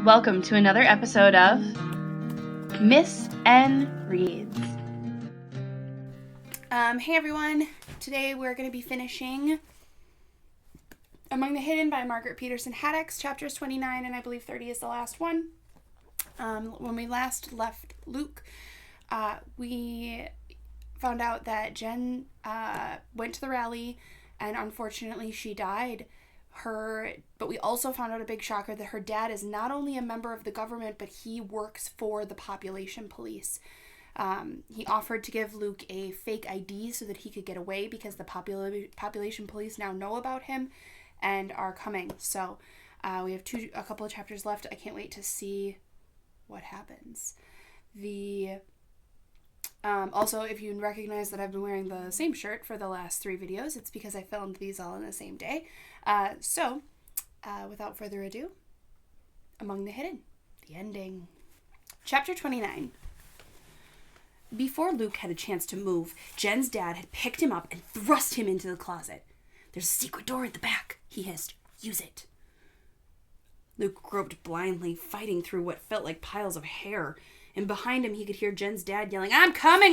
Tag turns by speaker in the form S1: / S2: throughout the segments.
S1: Welcome to another episode of Miss N Reads.
S2: Hey everyone, today we're going to be finishing Among the Hidden by Margaret Peterson Haddix, chapters 29 and I believe 30 is the last one. When we last left Luke, we found out that Jen went to the rally and unfortunately she died. But we also found out a big shocker that her dad is not only a member of the government, but he works for the population police. He offered to give Luke a fake ID so that he could get away because the population police now know about him and are coming. So we have a couple of chapters left. I can't wait to see what happens. Also, if you recognize that I've been wearing the same shirt for the last 3 videos, it's because I filmed these all in the same day. Without further ado, Among the Hidden, the ending. Chapter 29. Before Luke had a chance to move, Jen's dad had picked him up and thrust him into the closet. "There's a secret door at the back," he hissed. "Use it." Luke groped blindly, fighting through what felt like piles of hair. And behind him, he could hear Jen's dad yelling, I'm coming!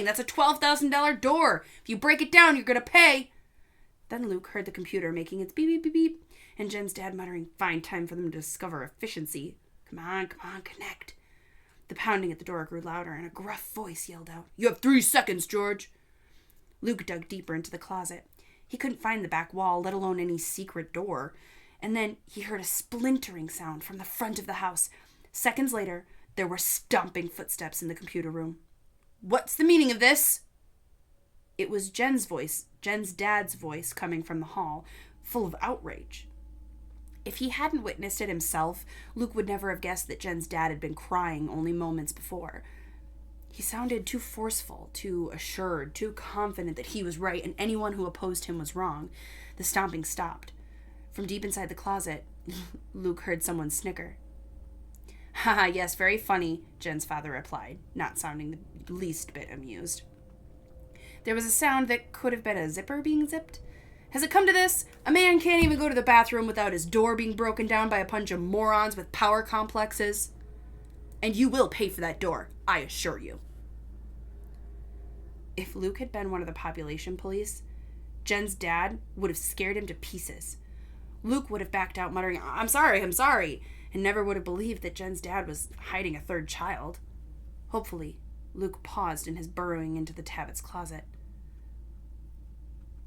S2: That's a $12,000 door! If you break it down, you're gonna pay!" Then Luke heard the computer making its beep, beep, beep, beep, and Jen's dad muttering, "Fine time for them to discover efficiency. Come on, connect." The pounding at the door grew louder, and a gruff voice yelled out, "You have 3 seconds, George!" Luke dug deeper into the closet. He couldn't find the back wall, let alone any secret door. And then he heard a splintering sound from the front of the house. Seconds later, there were stomping footsteps in the computer room. "What's the meaning of this?" It was Jen's dad's voice coming from the hall, full of outrage. If he hadn't witnessed it himself, Luke would never have guessed that Jen's dad had been crying only moments before. He sounded too forceful, too assured, too confident that he was right and anyone who opposed him was wrong. The stomping stopped. From deep inside the closet, Luke heard someone snicker. "Haha, yes, very funny," Jen's father replied, not sounding the least bit amused. There was a sound that could have been a zipper being zipped. "Has it come to this? A man can't even go to the bathroom without his door being broken down by a bunch of morons with power complexes. And you will pay for that door, I assure you." If Luke had been one of the population police, Jen's dad would have scared him to pieces. Luke would have backed out muttering, I'm sorry, and never would have believed that Jen's dad was hiding a 3rd child. Hopefully, Luke paused in his burrowing into the Tabbit's closet.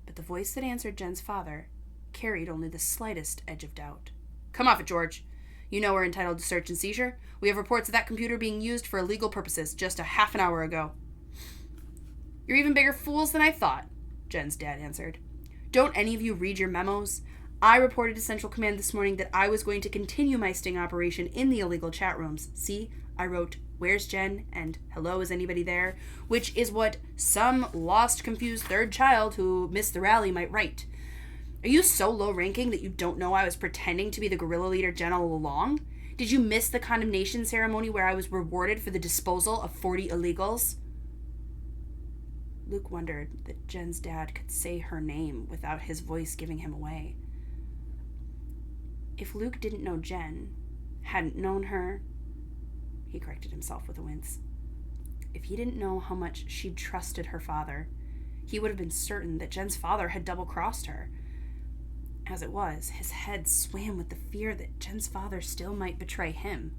S2: But the voice that answered Jen's father carried only the slightest edge of doubt. "Come off it, George. You know we're entitled to search and seizure. We have reports of that computer being used for illegal purposes just a half an hour ago." "You're even bigger fools than I thought," Jen's dad answered. "Don't any of you read your memos? I reported to Central Command this morning that I was going to continue my sting operation in the illegal chat rooms. See, I wrote, 'Where's Jen?' and 'Hello, is anybody there?' which is what some lost, confused 3rd child who missed the rally might write. Are you so low-ranking that you don't know I was pretending to be the guerrilla leader Jen all along? Did you miss the condemnation ceremony where I was rewarded for the disposal of 40 illegals?" Luke wondered that Jen's dad could say her name without his voice giving him away. If Luke didn't know Jen, hadn't known her, he corrected himself with a wince. If he didn't know how much she'd trusted her father, he would have been certain that Jen's father had double-crossed her. As it was, his head swam with the fear that Jen's father still might betray him.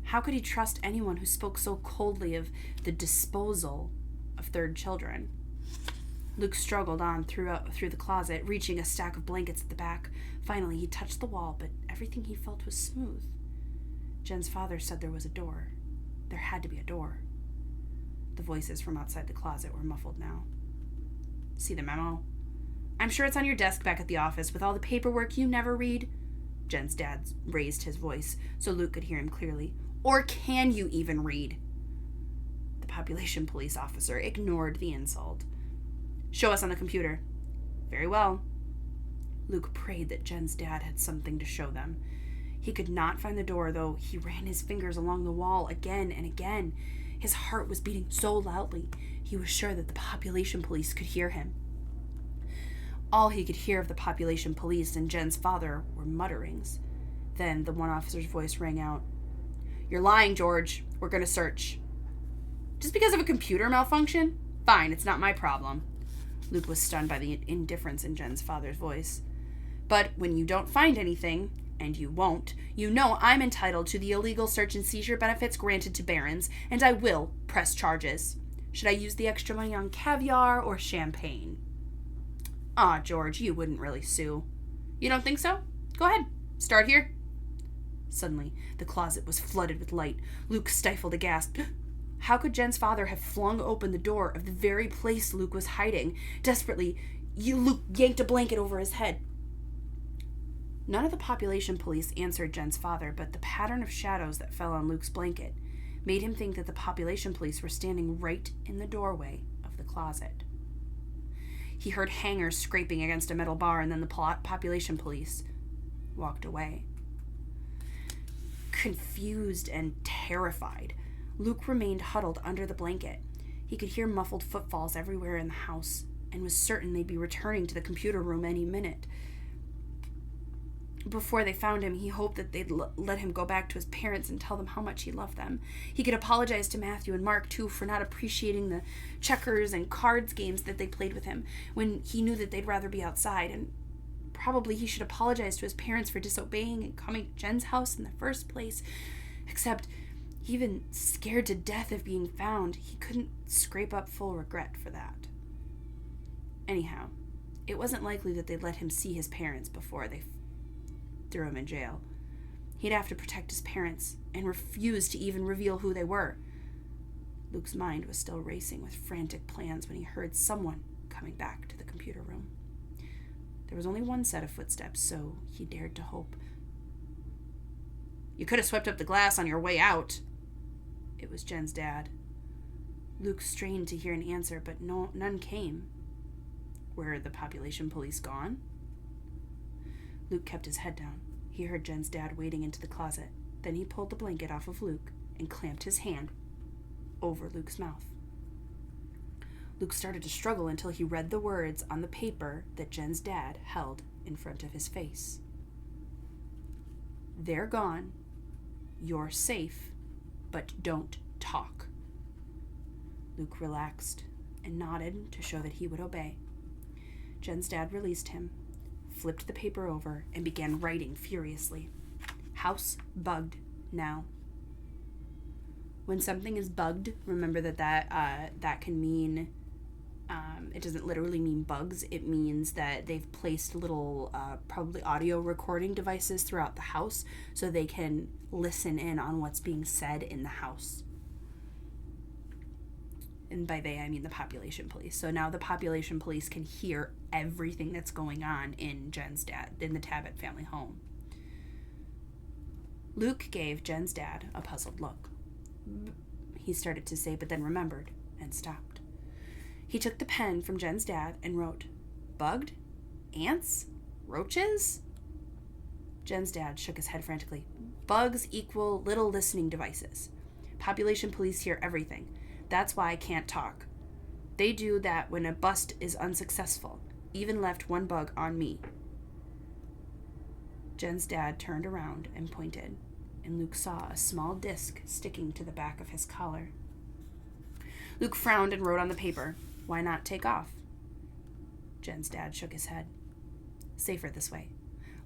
S2: How could he trust anyone who spoke so coldly of the disposal of 3rd children? Luke struggled on through the closet, reaching a stack of blankets at the back. Finally, he touched the wall, but everything he felt was smooth. Jen's father said there was a door. There had to be a door. The voices from outside the closet were muffled now. "See the memo? I'm sure it's on your desk back at the office with all the paperwork you never read." Jen's dad raised his voice so Luke could hear him clearly. "Or can you even read?" The population police officer ignored the insult. "Show us on the computer." "Very well." Luke prayed that Jen's dad had something to show them. He could not find the door, though he ran his fingers along the wall again and again. His heart was beating so loudly, he was sure that the population police could hear him. All he could hear of the population police and Jen's father were mutterings. Then the one officer's voice rang out. "You're lying, George. We're going to search." "Just because of a computer malfunction? Fine, it's not my problem." Luke was stunned by the indifference in Jen's father's voice. "But when you don't find anything, and you won't, you know I'm entitled to the illegal search and seizure benefits granted to barons, and I will press charges. Should I use the extra money on caviar or champagne?" "Aw, George, you wouldn't really sue." "You don't think so? Go ahead. Start here." Suddenly, the closet was flooded with light. Luke stifled a gasp. How could Jen's father have flung open the door of the very place Luke was hiding? Desperately, Luke yanked a blanket over his head. None of the population police answered Jen's father, but the pattern of shadows that fell on Luke's blanket made him think that the population police were standing right in the doorway of the closet. He heard hangers scraping against a metal bar, and then the population police walked away. Confused and terrified, Luke remained huddled under the blanket. He could hear muffled footfalls everywhere in the house, and was certain they'd be returning to the computer room any minute. Before they found him, he hoped that they'd let him go back to his parents and tell them how much he loved them. He could apologize to Matthew and Mark, too, for not appreciating the checkers and cards games that they played with him, when he knew that they'd rather be outside. And probably he should apologize to his parents for disobeying and coming to Jen's house in the first place. Except, even scared to death of being found, he couldn't scrape up full regret for that. Anyhow, it wasn't likely that they'd let him see his parents before they threw him in jail. He'd have to protect his parents, and refuse to even reveal who they were. Luke's mind was still racing with frantic plans when he heard someone coming back to the computer room. There was only one set of footsteps, so he dared to hope. "You could have swept up the glass on your way out." It was Jen's dad. Luke strained to hear an answer, but none came. Were the population police gone? Luke kept his head down. He heard Jen's dad wading into the closet. Then he pulled the blanket off of Luke and clamped his hand over Luke's mouth. Luke started to struggle until he read the words on the paper that Jen's dad held in front of his face. "They're gone. You're safe, but don't talk." Luke relaxed and nodded to show that he would obey. Jen's dad released him, flipped the paper over, and began writing furiously. "House bugged now." When something is bugged, remember that can mean, it doesn't literally mean bugs. It means that they've placed little, probably audio recording devices throughout the house so they can listen in on what's being said in the house. And by they, I mean the population police. So now the population police can hear everything that's going on in the Tabbitt family home. Luke gave Jen's dad a puzzled look. He started to say, but then remembered and stopped. He took the pen from Jen's dad and wrote, "Bugged? Ants? Roaches?" Jen's dad shook his head frantically. "Bugs equal little listening devices. Population police hear everything. That's why I can't talk. They do that when a bust is unsuccessful. Even left one bug on me." Jen's dad turned around and pointed, and Luke saw a small disc sticking to the back of his collar. Luke frowned and wrote on the paper, "Why not take off?" Jen's dad shook his head. "Safer this way.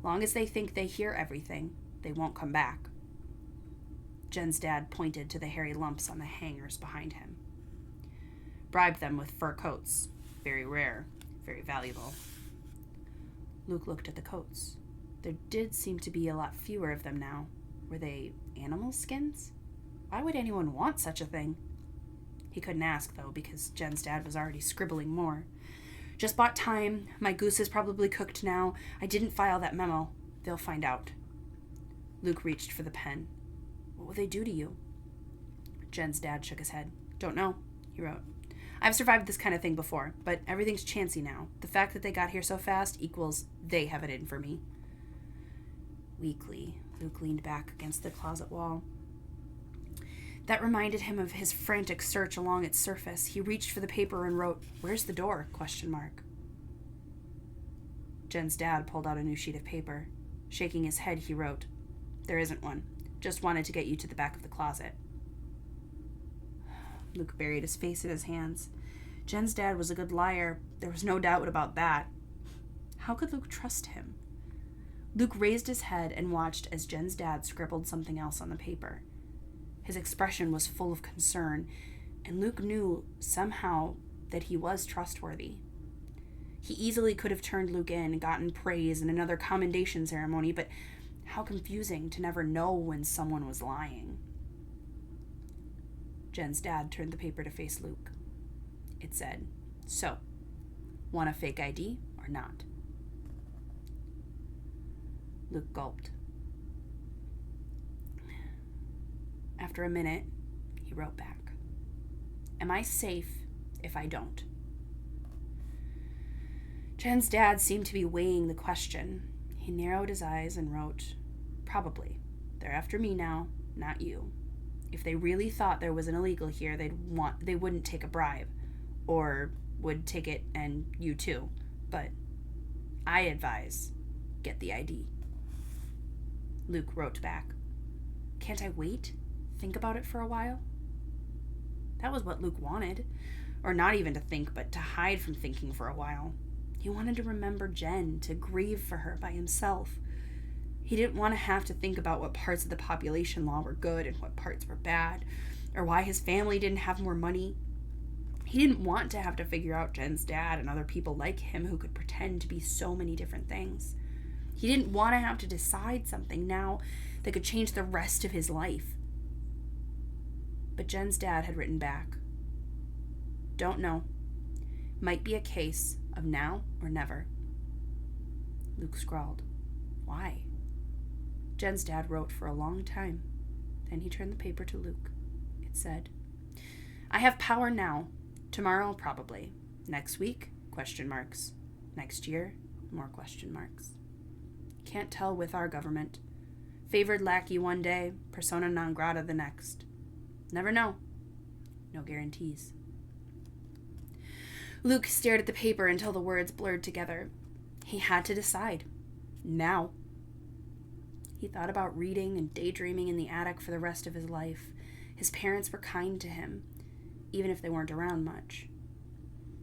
S2: Long as they think they hear everything, they won't come back." Jen's dad pointed to the hairy lumps on the hangers behind him. "Bribe them with fur coats. Very rare, very valuable." Luke looked at the coats. There did seem to be a lot fewer of them now. Were they animal skins? Why would anyone want such a thing? He couldn't ask, though, because Jen's dad was already scribbling more. "Just bought time. My goose is probably cooked now. I didn't file that memo. They'll find out." Luke reached for the pen. "What will they do to you?" Jen's dad shook his head. "Don't know," he wrote. "I've survived this kind of thing before, but everything's chancy now. The fact that they got here so fast equals they have it in for me." Weakly, Luke leaned back against the closet wall. That reminded him of his frantic search along its surface. He reached for the paper and wrote, "Where's the door?" ? Jen's dad pulled out a new sheet of paper. Shaking his head, he wrote, There isn't one. Just wanted to get you to the back of the closet. Luke buried his face in his hands. Jen's dad was a good liar. There was no doubt about that. How could Luke trust him? Luke raised his head and watched as Jen's dad scribbled something else on the paper. His expression was full of concern, and Luke knew somehow that he was trustworthy. He easily could have turned Luke in and gotten praise and another commendation ceremony, but how confusing to never know when someone was lying. Jen's dad turned the paper to face Luke. It said, "So, want a fake ID or not?" Luke gulped. After a minute, he wrote back, "Am I safe if I don't?" Jen's dad seemed to be weighing the question. He narrowed his eyes and wrote, "Probably. They're after me now, not you. If they really thought there was an illegal here, they wouldn't take a bribe, or would take it and you too. But I advise, get the ID." Luke wrote back, "Can't I wait? Think about it for a while?" That was what Luke wanted. Or not even to think, but to hide from thinking for a while. He wanted to remember Jen, to grieve for her by himself. He didn't want to have to think about what parts of the population law were good and what parts were bad, or why his family didn't have more money. He didn't want to have to figure out Jen's dad and other people like him who could pretend to be so many different things. He didn't want to have to decide something now that could change the rest of his life. But Jen's dad had written back, "Don't know. Might be a case of now or never." Luke scrawled, "Why?" Jen's dad wrote for a long time. Then he turned the paper to Luke. It said, "I have power now. Tomorrow, probably. Next week, question marks. Next year, more question marks. Can't tell with our government. Favored lackey one day, persona non grata the next. Never know. No guarantees." Luke stared at the paper until the words blurred together. He had to decide. Now. He thought about reading and daydreaming in the attic for the rest of his life. His parents were kind to him, even if they weren't around much.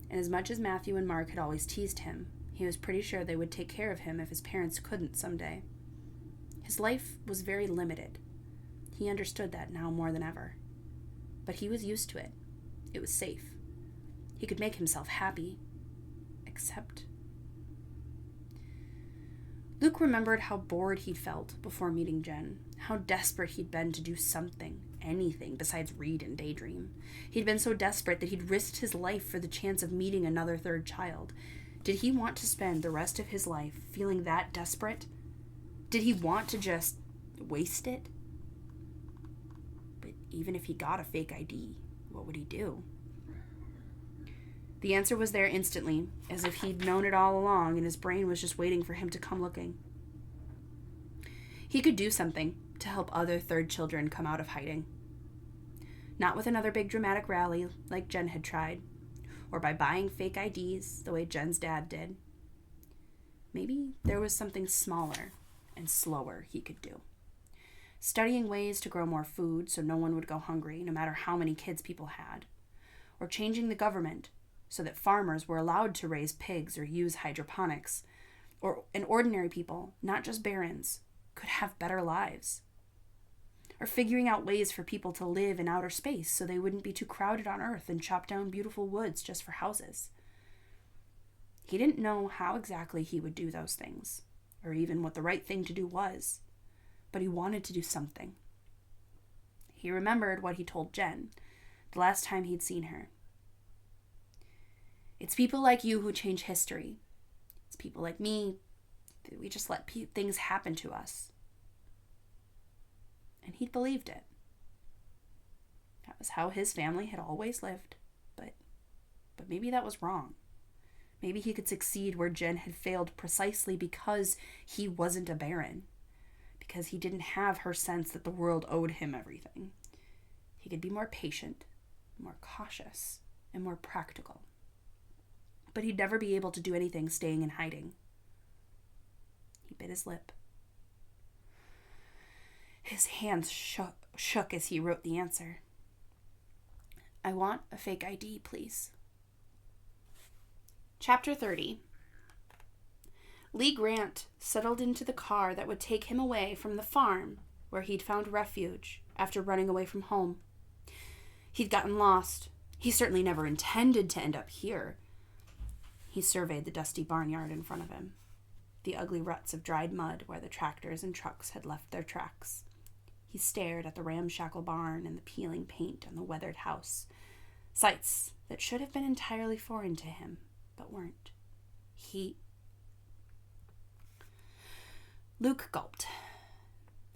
S2: And as much as Matthew and Mark had always teased him, he was pretty sure they would take care of him if his parents couldn't someday. His life was very limited. He understood that now more than ever. But he was used to it. It was safe. He could make himself happy. Except... Luke remembered how bored he'd felt before meeting Jen, how desperate he'd been to do something, anything, besides read and daydream. He'd been so desperate that he'd risked his life for the chance of meeting another third child. Did he want to spend the rest of his life feeling that desperate? Did he want to just waste it? But even if he got a fake ID, what would he do? The answer was there instantly, as if he'd known it all along and his brain was just waiting for him to come looking. He could do something to help other third children come out of hiding. Not with another big dramatic rally like Jen had tried, or by buying fake IDs the way Jen's dad did. Maybe there was something smaller and slower he could do. Studying ways to grow more food so no one would go hungry, no matter how many kids people had. Or changing the government so that farmers were allowed to raise pigs or use hydroponics, and ordinary people, not just barons, could have better lives. Or figuring out ways for people to live in outer space so they wouldn't be too crowded on Earth and chop down beautiful woods just for houses. He didn't know how exactly he would do those things, or even what the right thing to do was, but he wanted to do something. He remembered what he told Jen the last time he'd seen her. "It's people like you who change history. It's people like me. We just let things happen to us." And he'd believed it. That was how his family had always lived. But maybe that was wrong. Maybe he could succeed where Jen had failed precisely because he wasn't a baron. Because he didn't have her sense that the world owed him everything. He could be more patient, more cautious, and more practical. But he'd never be able to do anything staying in hiding. He bit his lip. His hands shook as he wrote the answer. I want a fake ID, please. Chapter 30. Lee Grant settled into the car that would take him away from the farm where he'd found refuge after running away from home. He'd gotten lost. He certainly never intended to end up here. He surveyed the dusty barnyard in front of him, the ugly ruts of dried mud where the tractors and trucks had left their tracks. He stared at the ramshackle barn and the peeling paint on the weathered house, sights that should have been entirely foreign to him, but weren't. Luke gulped,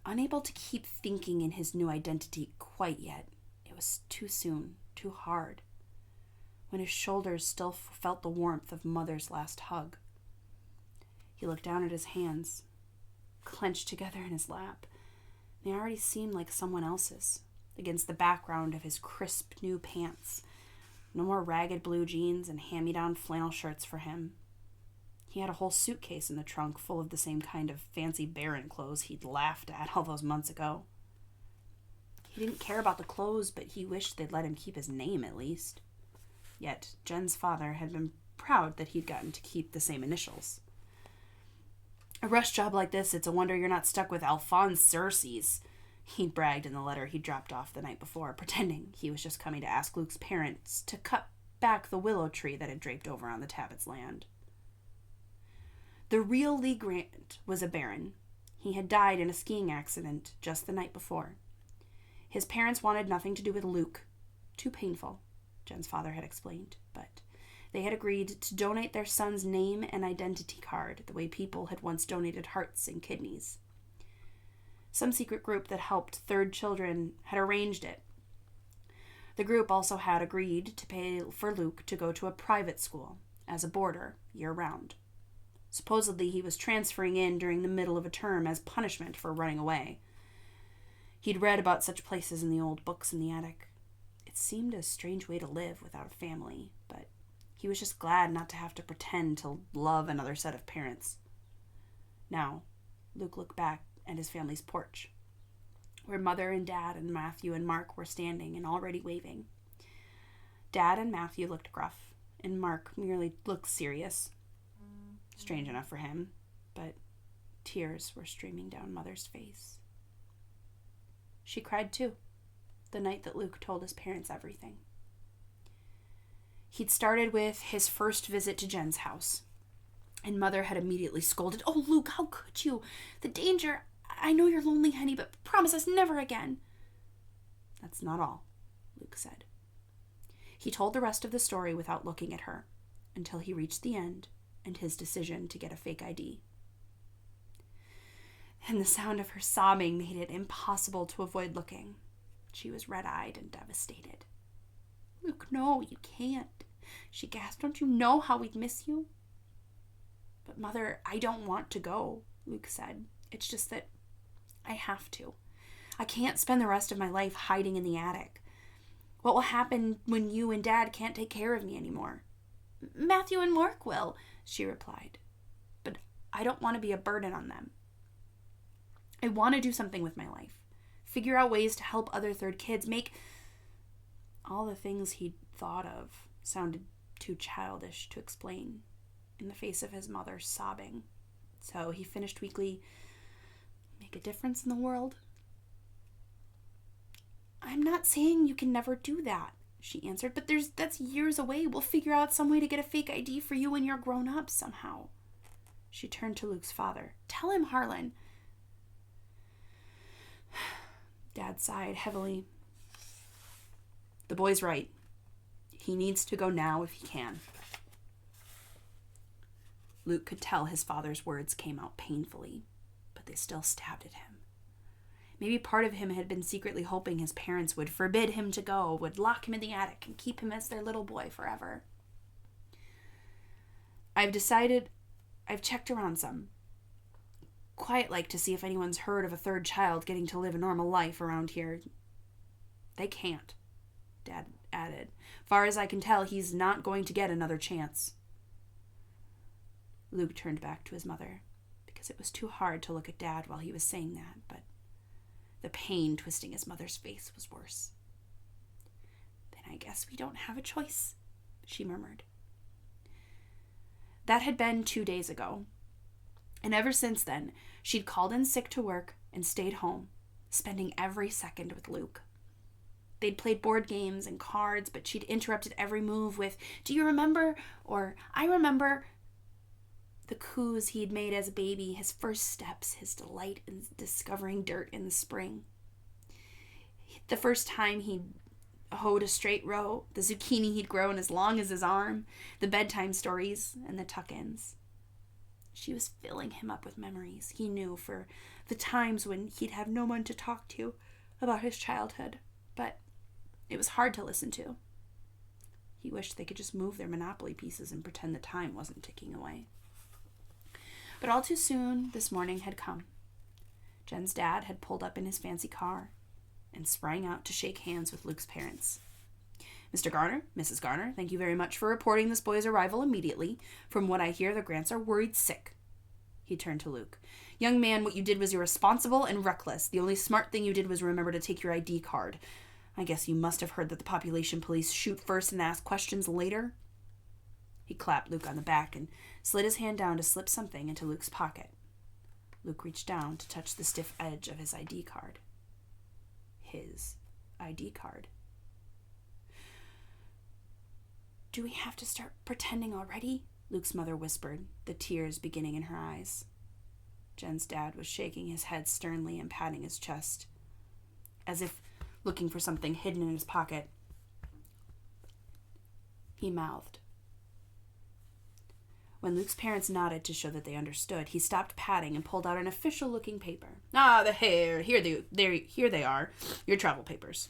S2: unable to keep thinking in his new identity quite yet. It was too soon, too hard, when his shoulders still felt the warmth of Mother's last hug. He looked down at his hands, clenched together in his lap. They already seemed like someone else's, against the background of his crisp new pants. No more ragged blue jeans and hand-me-down flannel shirts for him. He had a whole suitcase in the trunk full of the same kind of fancy Baron clothes he'd laughed at all those months ago. He didn't care about the clothes, but he wished they'd let him keep his name at least. Yet Jen's father had been proud that he'd gotten to keep the same initials. A rush job like this, it's a wonder you're not stuck with Alphonse Cersei's, he'd bragged in the letter he dropped off the night before, pretending he was just coming to ask Luke's parents to cut back the willow tree that had draped over on the Tabbits' land. The real Lee Grant was a baron. He had died in a skiing accident just the night before. His parents wanted nothing to do with Luke. Too painful, Jen's father had explained, but they had agreed to donate their son's name and identity card the way people had once donated hearts and kidneys. Some secret group that helped third children had arranged it. The group also had agreed to pay for Luke to go to a private school as a boarder year-round. Supposedly, he was transferring in during the middle of a term as punishment for running away. He'd read about such places in the old books in the attic. It seemed a strange way to live without a family, but he was just glad not to have to pretend to love another set of parents. Now, Luke looked back at his family's porch, where Mother and Dad and Matthew and Mark were standing and already waving. Dad and Matthew looked gruff, and Mark merely looked serious. Strange enough for him, but tears were streaming down Mother's face. She cried too, the night that Luke told his parents everything. He'd started with his first visit to Jen's house, and Mother had immediately scolded, "Oh, Luke, how could you? The danger. I know you're lonely, honey, but promise us never again." "That's not all," Luke said. He told the rest of the story without looking at her, until he reached the end and his decision to get a fake ID. And the sound of her sobbing made it impossible to avoid looking. She was red-eyed and devastated. "Luke, no, you can't," she gasped. "Don't you know how we'd miss you?" "But Mother, I don't want to go," Luke said. "It's just that I have to. I can't spend the rest of my life hiding in the attic. What will happen when you and Dad can't take care of me anymore?" "Matthew and Mark will," she replied. "But I don't want to be a burden on them. I want to do something with my life. Figure out ways to help other third kids, make..." All the things he'd thought of sounded too childish to explain in the face of his mother sobbing. So he finished weakly, "Make a difference in the world?" "I'm not saying you can never do that," she answered, "but that's years away. We'll figure out some way to get a fake ID for you when you're grown up somehow." She turned to Luke's father. "Tell him, Harlan." Dad sighed heavily. "The boy's right. He needs to go now if he can." Luke could tell his father's words came out painfully, but they still stabbed at him. Maybe part of him had been secretly hoping his parents would forbid him to go, would lock him in the attic and keep him as their little boy forever. I've checked around some. Quite like to see if anyone's heard of a third child getting to live a normal life around here." "They can't," Dad added. "Far as I can tell, he's not going to get another chance." Luke turned back to his mother, because it was too hard to look at Dad while he was saying that, but The pain twisting his mother's face was worse. "Then I guess we don't have a choice," she murmured. That had been 2 days ago, and ever since then, she'd called in sick to work and stayed home, spending every second with Luke. They'd played board games and cards, but she'd interrupted every move with, "Do you remember?" or "I remember." The coups he'd made as a baby, his first steps, his delight in discovering dirt in the spring. The first time he'd hoed a straight row, the zucchini he'd grown as long as his arm, the bedtime stories, and the tuck-ins. She was filling him up with memories, he knew, for the times when he'd have no one to talk to about his childhood, but it was hard to listen to. He wished they could just move their Monopoly pieces and pretend the time wasn't ticking away. But all too soon, this morning had come. Jen's dad had pulled up in his fancy car and sprang out to shake hands with Luke's parents. "Mr. Garner, Mrs. Garner, thank you very much for reporting this boy's arrival immediately. From what I hear, the Grants are worried sick." He turned to Luke. "Young man, what you did was irresponsible and reckless. The only smart thing you did was remember to take your ID card. I guess you must have heard that the population police shoot first and ask questions later." He clapped Luke on the back and slid his hand down to slip something into Luke's pocket. Luke reached down to touch the stiff edge of his ID card. His ID card. "Do we have to start pretending already?" Luke's mother whispered, the tears beginning in her eyes. Jen's dad was shaking his head sternly and patting his chest, as if looking for something hidden in his pocket. He mouthed. When Luke's parents nodded to show that they understood, he stopped patting and pulled out an official-looking paper. Here they are, your travel papers.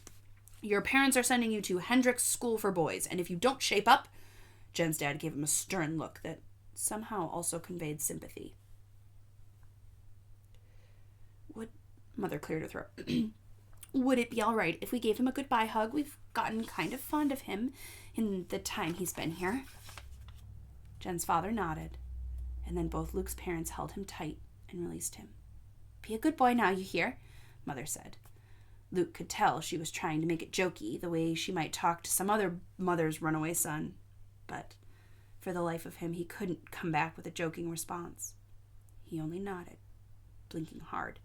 S2: Your parents are sending you to Haddix School for Boys, and if you don't shape up..." Jen's dad gave him a stern look that somehow also conveyed sympathy. Mother cleared her throat. "Would it be all right if we gave him a goodbye hug? We've gotten kind of fond of him in the time he's been here." Jen's father nodded, and then both Luke's parents held him tight and released him. "Be a good boy now, you hear?" Mother said. Luke could tell she was trying to make it jokey, the way she might talk to some other mother's runaway son, but for the life of him, he couldn't come back with a joking response. He only nodded, blinking hard.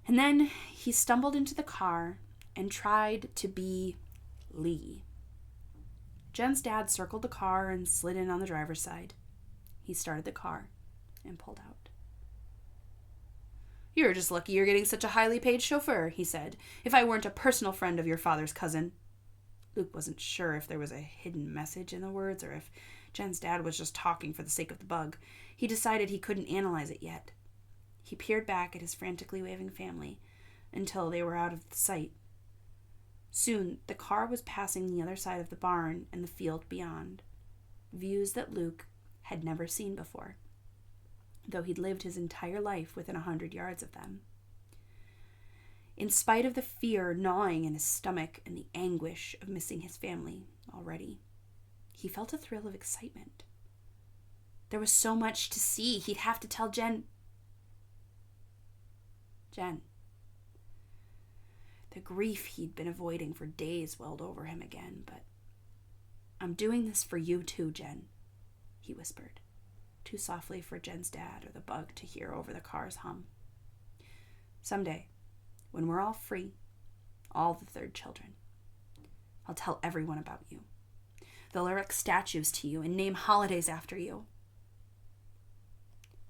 S2: And then he stumbled into the car and tried to be Lee. Jen's dad circled the car and slid in on the driver's side. He started the car and pulled out. "You're just lucky you're getting such a highly paid chauffeur," he said. "If I weren't a personal friend of your father's cousin." Luke wasn't sure if there was a hidden message in the words or if Jen's dad was just talking for the sake of the bug. He decided he couldn't analyze it yet. He peered back at his frantically waving family until they were out of sight. Soon, the car was passing the other side of the barn and the field beyond, views that Luke had never seen before, though he'd lived his entire life within 100 yards of them. In spite of the fear gnawing in his stomach and the anguish of missing his family already, he felt a thrill of excitement. There was so much to see. He'd have to tell Jen. The grief he'd been avoiding for days welled over him again, but "I'm doing this for you too, Jen," he whispered, too softly for Jen's dad or the bug to hear over the car's hum. "Someday, when we're all free, all the third children, I'll tell everyone about you. They'll erect statues to you and name holidays after you."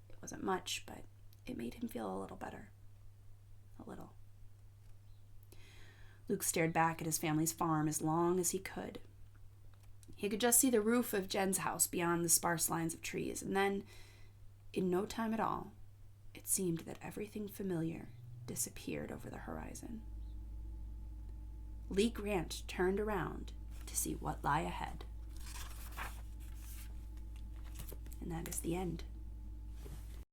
S2: It wasn't much, but it made him feel a little better. A little. Luke stared back at his family's farm as long as he could. He could just see the roof of Jen's house beyond the sparse lines of trees, and then, in no time at all, it seemed that everything familiar disappeared over the horizon. Lee Grant turned around to see what lay ahead. And that is the end.